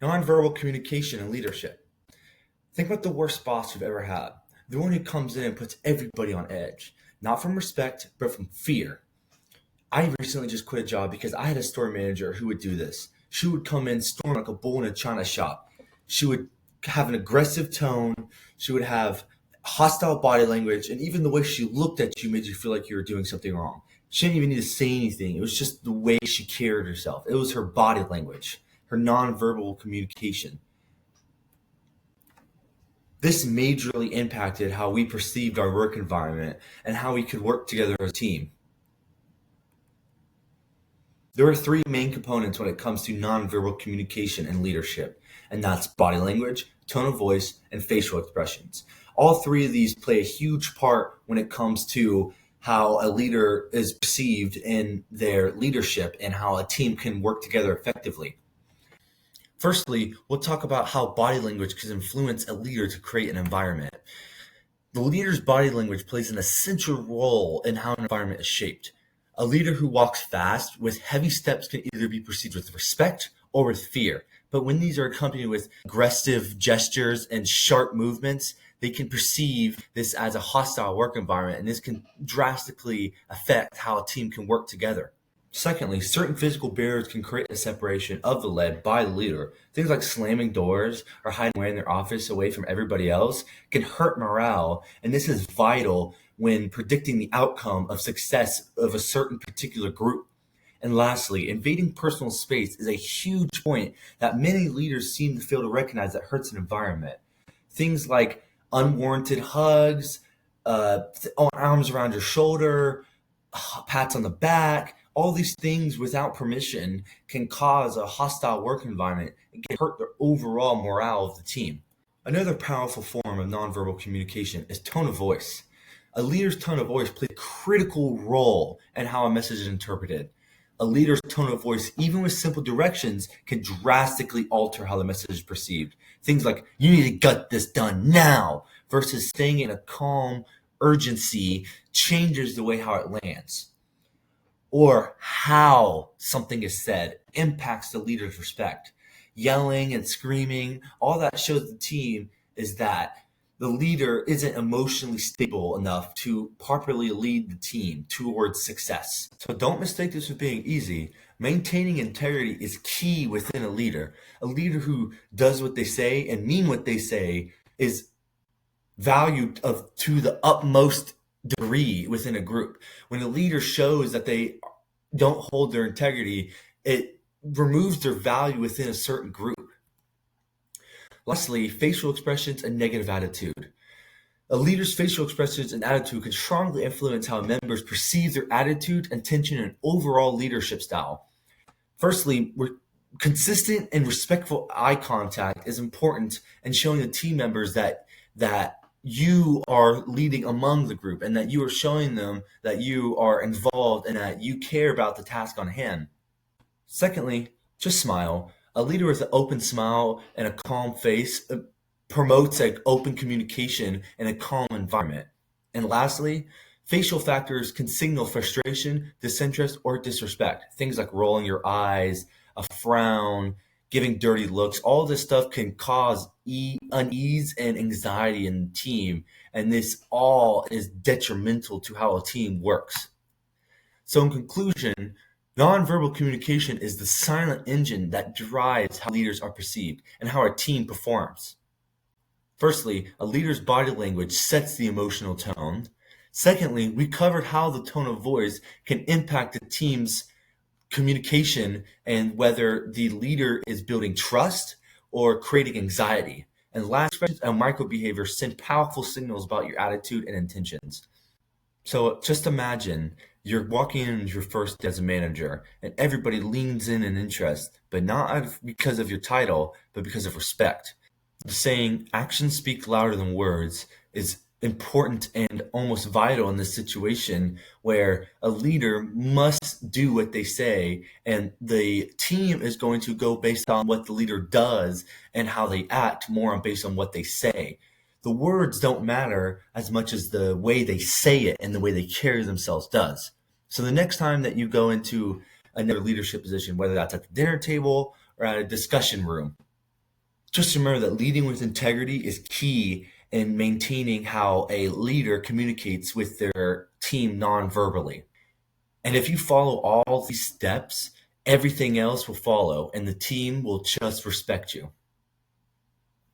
Nonverbal communication and leadership. Think about the worst boss you've ever had. The one who comes in and puts everybody on edge, not from respect, but from fear. I recently just quit a job because I had a store manager who would do this. She would come in, storm like a bull in a china shop. She would have an aggressive tone. She would have hostile body language, and even the way she looked at you made you feel like you were doing something wrong. She didn't even need to say anything. It was just the way she carried herself. It was her body language, her nonverbal communication. This majorly impacted how we perceived our work environment and how we could work together as a team. There are three main components when it comes to nonverbal communication and leadership, and that's body language, tone of voice, and facial expressions. All three of these play a huge part when it comes to how a leader is perceived in their leadership and how a team can work together effectively. Firstly, we'll talk about how body language can influence a leader to create an environment. The leader's body language plays an essential role in how an environment is shaped. A leader who walks fast with heavy steps can either be perceived with respect or with fear. But when these are accompanied with aggressive gestures and sharp movements, they can perceive this as a hostile work environment, and this can drastically affect how a team can work together. Secondly, certain physical barriers can create a separation of the led by the leader. Things like slamming doors or hiding away in their office away from everybody else can hurt morale, and this is vital when predicting the outcome of success of a certain particular group. And lastly, invading personal space is a huge point that many leaders seem to fail to recognize that hurts an environment. Things like unwarranted hugs, arms around your shoulder, pats on the back, all these things without permission can cause a hostile work environment and can hurt the overall morale of the team. Another powerful form of nonverbal communication is tone of voice. A leader's tone of voice plays a critical role in how a message is interpreted. A leader's tone of voice, even with simple directions, can drastically alter how the message is perceived. Things like, you need to get this done now, versus saying it in a calm urgency changes the way how it lands. Or how something is said impacts the leader's respect. Yelling and screaming, all that shows the team is that the leader isn't emotionally stable enough to properly lead the team towards success. So don't mistake this as being easy. Maintaining integrity is key within a leader. A leader who does what they say and mean what they say is valued to the utmost degree within a group. When a leader shows that they don't hold their integrity, it removes their value within a certain group. Lastly, facial expressions and negative attitude. A leader's facial expressions and attitude can strongly influence how members perceive their attitude, intention, and overall leadership style. Firstly, consistent and respectful eye contact is important in showing the team members that you are leading among the group and that you are showing them that you are involved and that you care about the task on hand. Secondly, just smile. A leader with an open smile and a calm face promotes like open communication in a calm environment. And lastly, facial factors can signal frustration, disinterest, or disrespect. Things like rolling your eyes, a frown, giving dirty looks, all this stuff can cause unease and anxiety in the team. And this all is detrimental to how a team works. So, in conclusion, nonverbal communication is the silent engine that drives how leaders are perceived and how our team performs. Firstly, a leader's body language sets the emotional tone. Secondly, we covered how the tone of voice can impact the team's communication and whether the leader is building trust or creating anxiety. And last, expressions and micro behaviors send powerful signals about your attitude and intentions. So just imagine you're walking in your first day as a manager and everybody leans in interest, but not because of your title, but because of respect. The saying, actions speak louder than words, is important and almost vital in this situation where a leader must do what they say and the team is going to go based on what the leader does and how they act more on based on what they say. The words don't matter as much as the way they say it and the way they carry themselves does. So the next time that you go into another leadership position, whether that's at the dinner table or at a discussion room, Just remember that leading with integrity is key in maintaining how a leader communicates with their team non-verbally. And if you follow all these steps, everything else will follow and the team will just respect you.